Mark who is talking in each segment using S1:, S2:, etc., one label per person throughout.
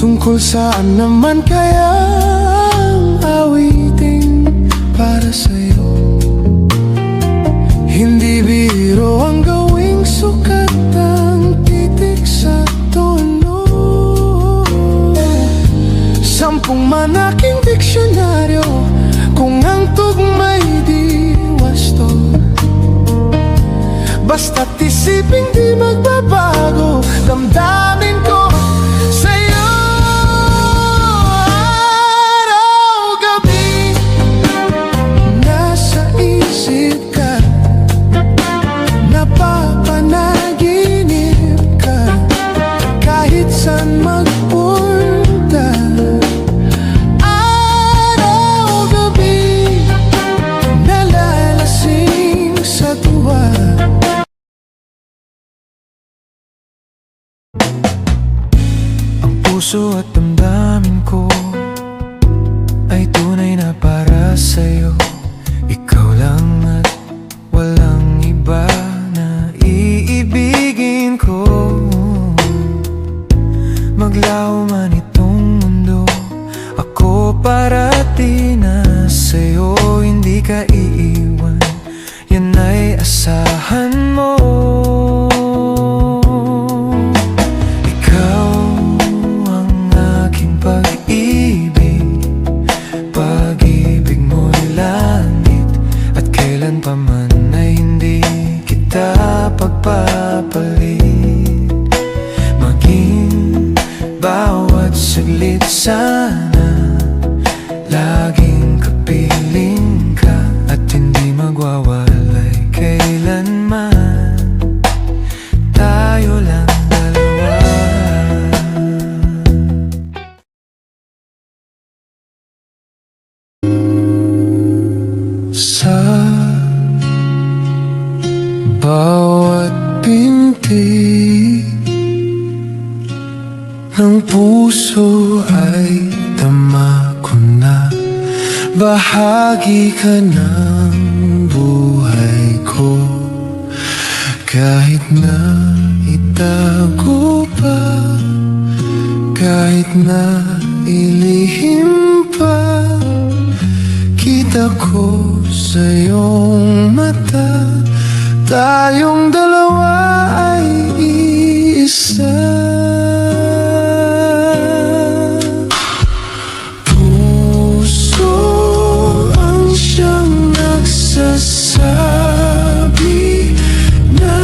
S1: Tungkol saan naman kaya ang awiting para sa'yo? Hindi biro ang gawing sukat ang titik sa tono. 10 manaking diksyonaryo kung ang tugma'y di wasto. Basta't isiping di magbabago damdamin ko sa'yo. Araw-gabi nasa isip ka, napapanaginip ka, kahit saan magpunta. Araw-gabi nalalasing sa tuwa. Puso at damdamin ko ay tunay na para sa'yo. Ikaw lang at walang iba na iibigin ko. Maglaho man itong mundo, ako parati na sa'yo. Hindi ka iiwan, yan ay asahan mo. Pag-ibig mo'y langit, at kailan pa man ay hindi kita pagpapalit. Maging bawat saglit sana laging kapiling ka, at hindi magwawalay kailanman. Tayo lang dalawa. Sa bawat binti ng puso ay tama ko na bahagi ka ng buhay ko. Kahit na itago pa, kahit na ilihim pa, kita ko sa iyong mata, tayong dalawa ay iisa. Puso ang siyang nagsasabi na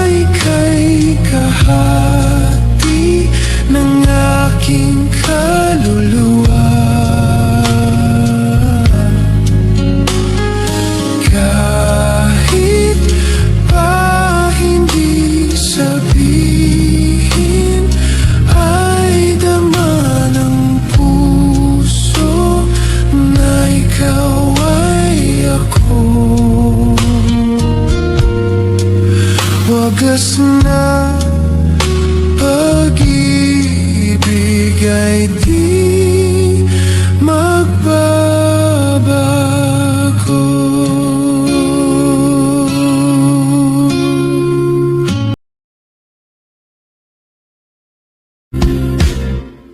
S1: ika'y kahati ng aking kaluluwa. Wagas na pag-ibig ay di magbabago.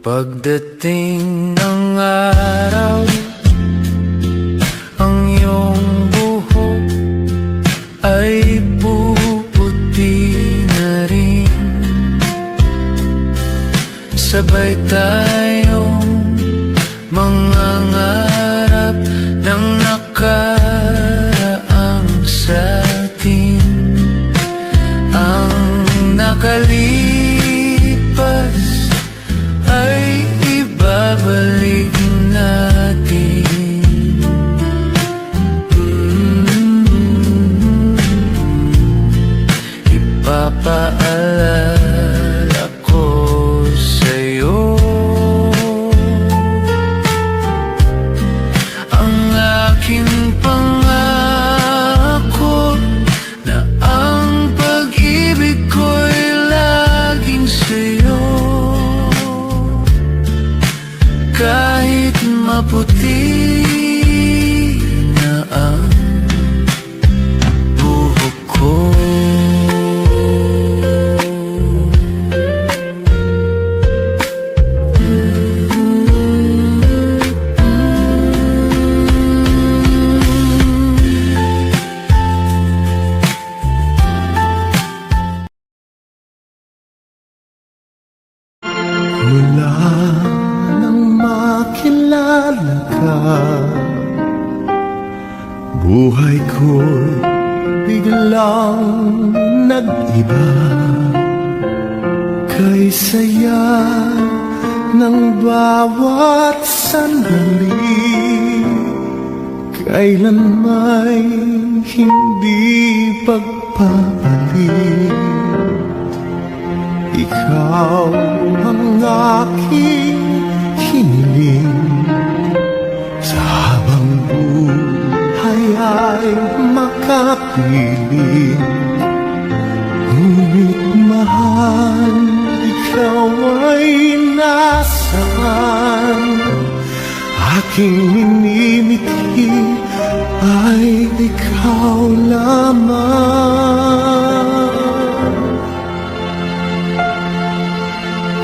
S1: Pagdating ng araw, ang iyong buhok ay puputi na rin. Sabay tayong mangangarap ng nakaraang sa'tin. Ang nakalipas ay ibabalik natin. Ipapaalala ko sa'yo ang aking pangako na ang pag-ibig ko'y laging sa'yo. Kahit maputi na ang buhok ko, Mula nang makilala ka, buhay ko'y biglang nag-iba. Kay saya ng bawat sandali, kailan may hindi pagpapalik. Ikaw ang aking hiniling, sa habang buhay ay makapiling. Ngunit mahal, ikaw ay nasaan? Aking minimithi ay ikaw lamang.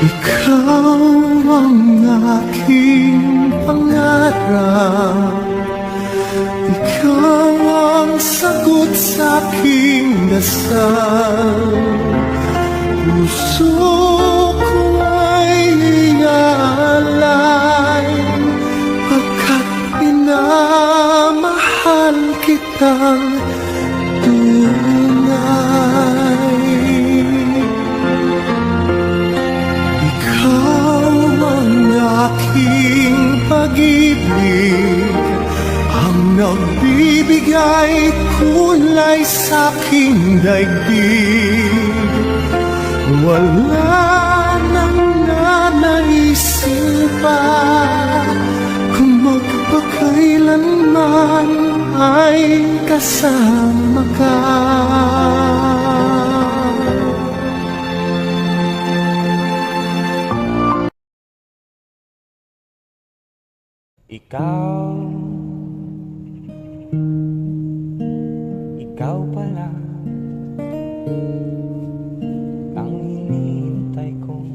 S1: Ikaw ang aking pangarap, ikaw ang sagot sa aking dasal. Puso ko ay iaalay, pagkat minamahal kitang tunay. Ikaw ang aking pag-ibig, ang nagbibigay kulay sa aking daigdig. Wala nang nanaisin pa kung magpakailanman ay kasama ka.
S2: Ikaw pala ang hinihintay kong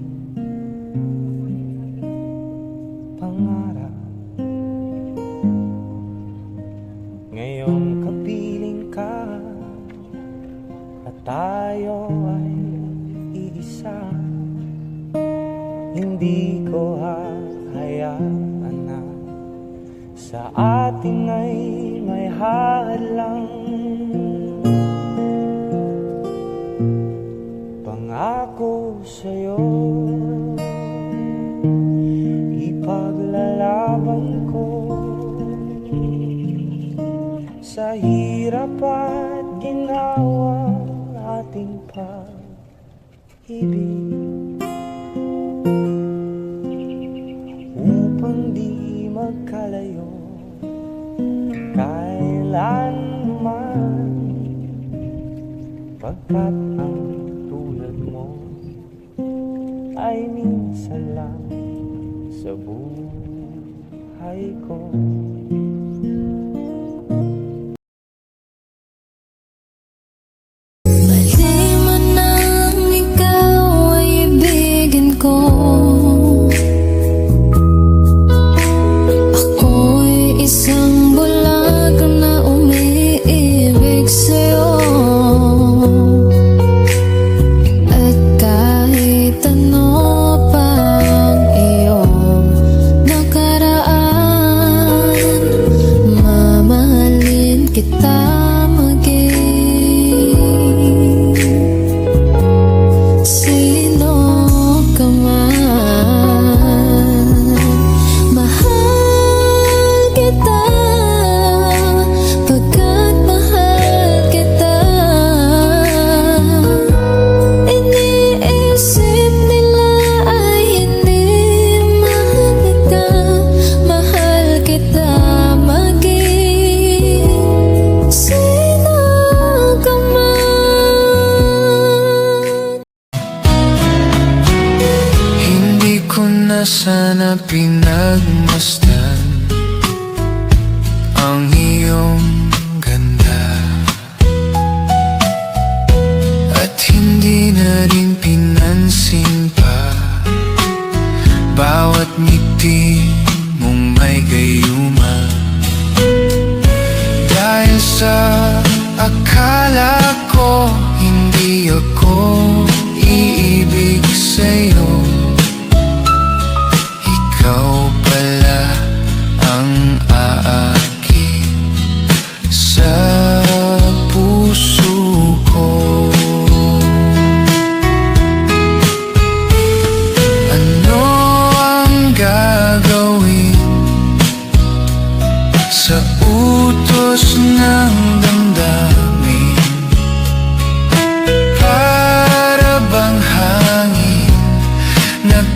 S2: pangarap. Ngayong kapiling ka at tayo ay iisa, hindi ko hahayaan na sa atin ay may hadlang. Pangako sa'yo, ipaglalaban ko sa hirap at ginawa ating pag-ibig, upang di magkalayo kailanman, pagkat ang tulad mo ay minsan lang sa buhay ko.
S3: Mali man nang ikaw ay ibigin ko, ako'y isang bulag na umiibig sa'yo. At kahit ano pang iyong nakaraan, mamahalin kita maging sino ka man. Mahal kita, pagkat mahal kita. Iniisip nila ay hindi mahalaga, mahal kita maging sino ka man.
S1: Hindi ko na sana pinagmasdan ang iyong ganda, at hindi na rin pinansin pa bawat ngiti mong may gayuma. Dahil sa akala ko hindi ako iibig sa'yo,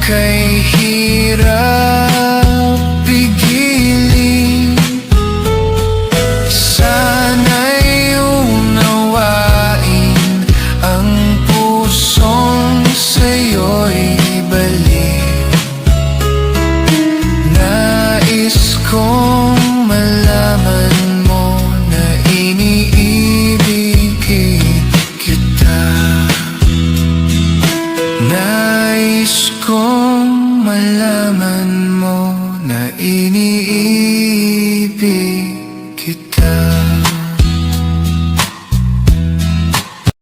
S1: ika'y hirap pigilin. Sana'y unawain ang pusong sa'yo'y baliw. Nais kong malaman mo na iniibig kita. Nais kong